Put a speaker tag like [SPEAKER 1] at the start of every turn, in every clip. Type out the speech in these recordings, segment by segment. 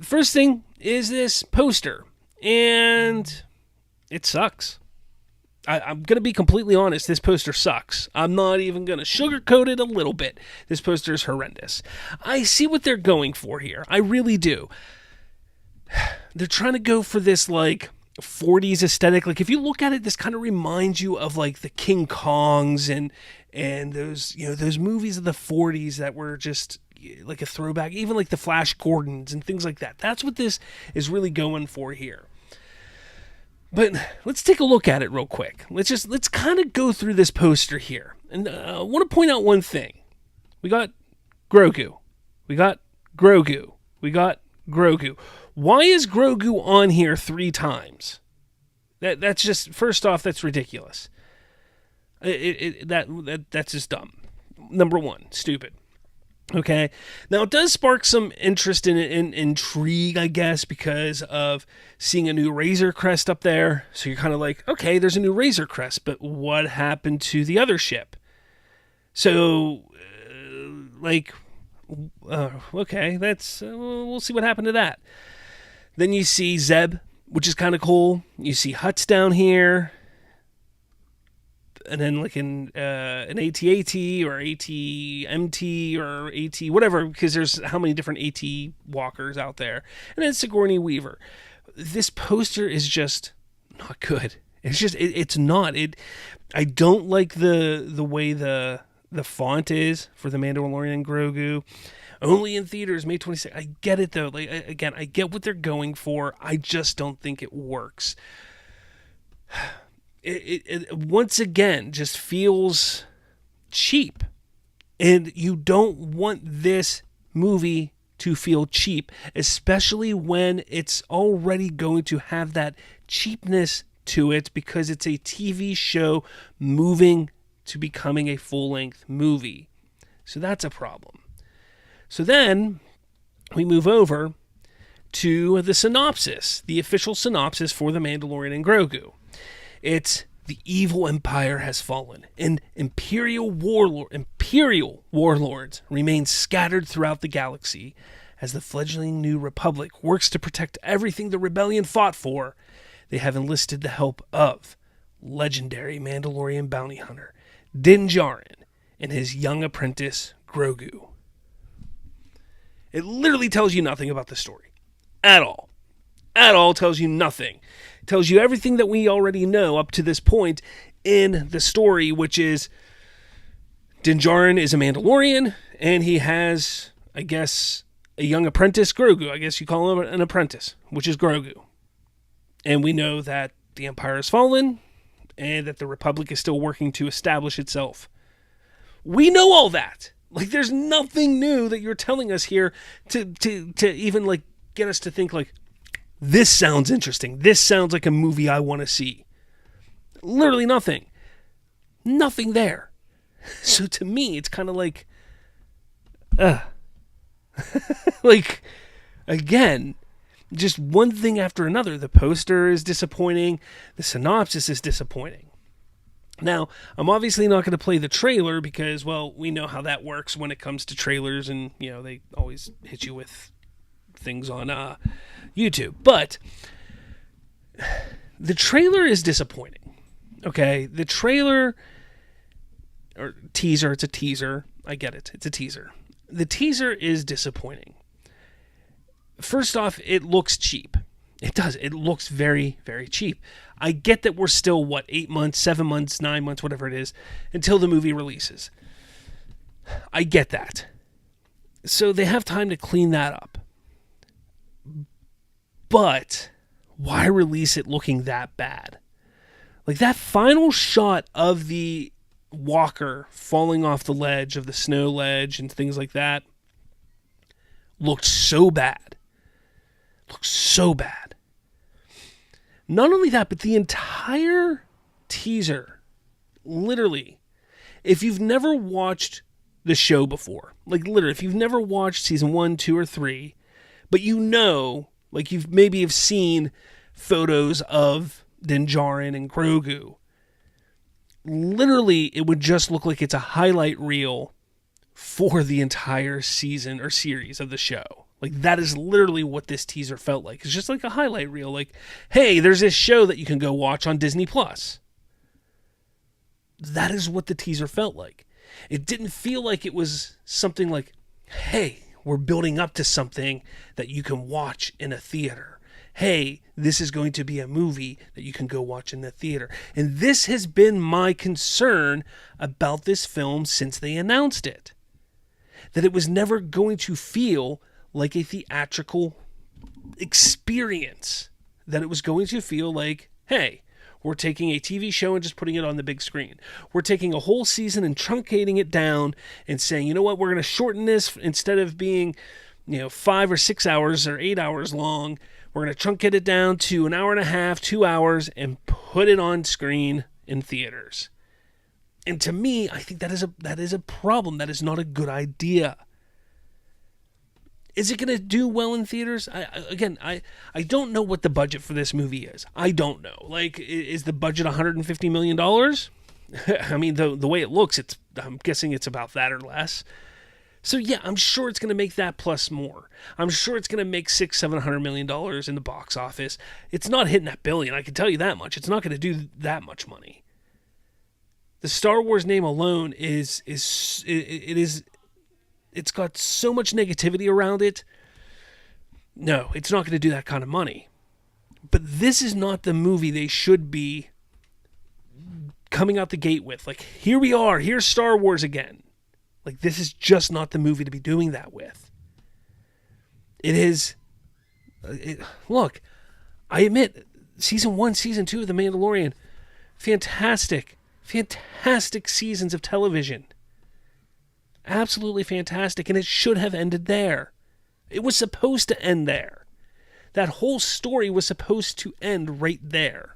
[SPEAKER 1] First thing is this poster, and it sucks. I'm going to be completely honest. This poster sucks. I'm not even going to sugarcoat it a little bit. This poster is horrendous. I see what they're going for here. I really do. They're trying to go for this, like, 40s aesthetic. Like, if you look at it, this kind of reminds you of, like, the King Kongs and those, those movies of the 40s that were just like a throwback, even like the Flash Gordons and things like that. That's what this is really going for here. But let's take a look at it real quick. Let's kind of go through this poster here. And I want to point out one thing. We got Grogu. We got Grogu. We got Grogu. Why is Grogu on here 3 times? That's just, first off, that's ridiculous. That's just dumb. Number 1, stupid. Okay, now it does spark some interest in intrigue, I guess, because of seeing a new Razor Crest up there. So you're kind of like, okay, there's a new Razor Crest, but what happened to the other ship? So, okay, that's we'll see what happened to that. Then you see Zeb, which is kind of cool. You see Hutts down here. And then like an AT-AT or AT-MT or AT, whatever, because there's how many different AT walkers out there. And then Sigourney Weaver. This poster is just not good. It's just, it's not. I don't like the way the font is for the Mandalorian and Grogu. Only in theaters, May 26th. I get it, though. Like, again, I get what they're going for. I just don't think it works. It once again just feels cheap, and you don't want this movie to feel cheap, especially when it's already going to have that cheapness to it because it's a TV show moving to becoming a full-length movie. So that's a problem. So then we move over to the synopsis, the official synopsis for The Mandalorian and Grogu. It's the evil empire has fallen, and imperial warlords remain scattered throughout the galaxy as the fledgling new republic works to protect everything the rebellion fought for. They have enlisted the help of legendary Mandalorian bounty hunter Din Djarin and his young apprentice Grogu. It literally tells you nothing about the story. At all. At all tells you nothing. It tells you everything that we already know up to this point in the story, which is Din Djarin is a Mandalorian, and he has, I guess, a young apprentice, Grogu. I guess you call him an apprentice, which is Grogu. And we know that the Empire has fallen, and that the Republic is still working to establish itself. We know all that. Like, there's nothing new that you're telling us here to even, like, get us to think, like, this sounds interesting. This sounds like a movie I want to see. Literally nothing. Nothing there. So to me, it's kind of like, like, again, just one thing after another. The poster is disappointing. The synopsis is disappointing. Now, I'm obviously not going to play the trailer because, well, we know how that works when it comes to trailers, and, you know, they always hit you with things on YouTube. But the trailer is disappointing. Okay? The trailer, or teaser, it's a teaser. I get it. It's a teaser. The teaser is disappointing. First off, it looks cheap. It does. It looks very, very cheap. I get that we're still, 8 months, 7 months, 9 months, whatever it is, until the movie releases. I get that. So they have time to clean that up. But why release it looking that bad? Like, that final shot of the walker falling off the ledge, of the snow ledge and things like that, looked so bad. Looked so bad. Not only that, but the entire teaser, literally, if you've never watched the show before, like literally, if you've never watched season 1, 2, or 3, but you know, like you've maybe have seen photos of Din Djarin and Grogu, literally it would just look like it's a highlight reel for the entire season or series of the show. Like, that is literally what this teaser felt like. It's just like a highlight reel. Like, hey, there's this show that you can go watch on Disney+. That is what the teaser felt like. It didn't feel like it was something like, hey, we're building up to something that you can watch in a theater. Hey, this is going to be a movie that you can go watch in the theater. And this has been my concern about this film since they announced it. That it was never going to feel like a theatrical experience. That it was going to feel like, hey, we're taking a TV show and just putting it on the big screen. We're taking a whole season and truncating it down and saying, you know what, we're going to shorten this instead of being, 5 or 6 hours or 8 hours long. We're going to truncate it down to an hour and a half, 2 hours, and put it on screen in theaters. And to me, I think that is a problem. That is not a good idea. Is it going to do well in theaters? I don't know what the budget for this movie is. I don't know. Like, is the budget $150 million? I mean, the way it looks, I'm guessing it's about that or less. So yeah, I'm sure it's going to make that plus more. I'm sure it's going to make $600-700 million in the box office. It's not hitting that billion. I can tell you that much. It's not going to do that much money. The Star Wars name alone it's got so much negativity around it. No, it's not going to do that kind of money. But this is not the movie they should be coming out the gate with. Like, here we are. Here's Star Wars again. Like, this is just not the movie to be doing that with. It is... look, I admit, Season 1, Season 2 of The Mandalorian, fantastic seasons of television. Absolutely fantastic, and it should have ended there. It was supposed to end there. That whole story was supposed to end right there.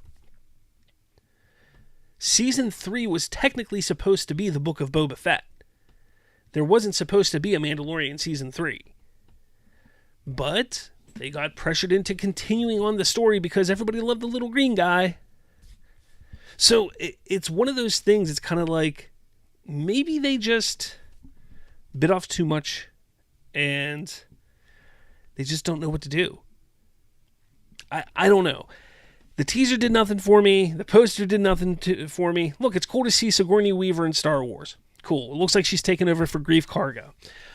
[SPEAKER 1] Season 3 was technically supposed to be the Book of Boba Fett. There wasn't supposed to be a Mandalorian Season 3. But they got pressured into continuing on the story because everybody loved the little green guy. So it's one of those things, it's kind of like, maybe they just bit off too much and they just don't know what to do. I don't know. The teaser did nothing for me. The poster did nothing for me. Look, it's cool to see Sigourney Weaver in Star Wars. Cool. It looks like she's taken over for Grief Karga.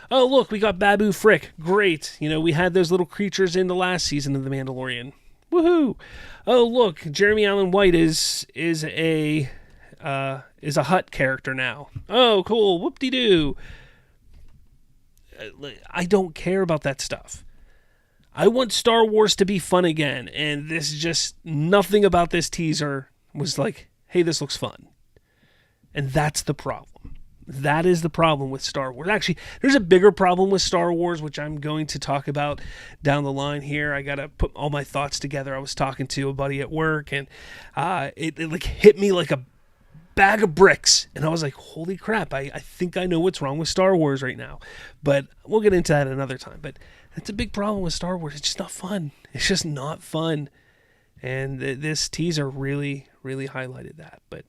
[SPEAKER 1] Oh, look, we got Babu Frick. Great. We had those little creatures in the last season of The Mandalorian. Woohoo. Oh, look, Jeremy Allen White is a Hutt character now. Oh, cool. Whoop-de-doo. I don't care about that stuff. I want Star Wars to be fun again, and this just, nothing about this teaser was like, hey, this looks fun. And that's the problem. That is the problem with Star Wars. Actually, there's a bigger problem with Star Wars, which I'm going to talk about down the line here. I got to put all my thoughts together. I was talking to a buddy at work, and it like hit me like a bag of bricks. And I was like, holy crap, I think I know what's wrong with Star Wars right now. But we'll get into that another time. But that's a big problem with Star Wars. It's just not fun. It's just not fun. And this teaser really, really highlighted that. But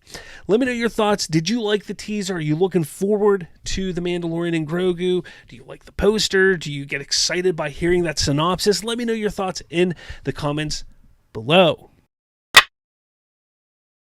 [SPEAKER 1] let me know your thoughts. Did you like the teaser? Are you looking forward to The Mandalorian and Grogu? Do you like the poster? Do you get excited by hearing that synopsis? Let me know your thoughts in the comments below.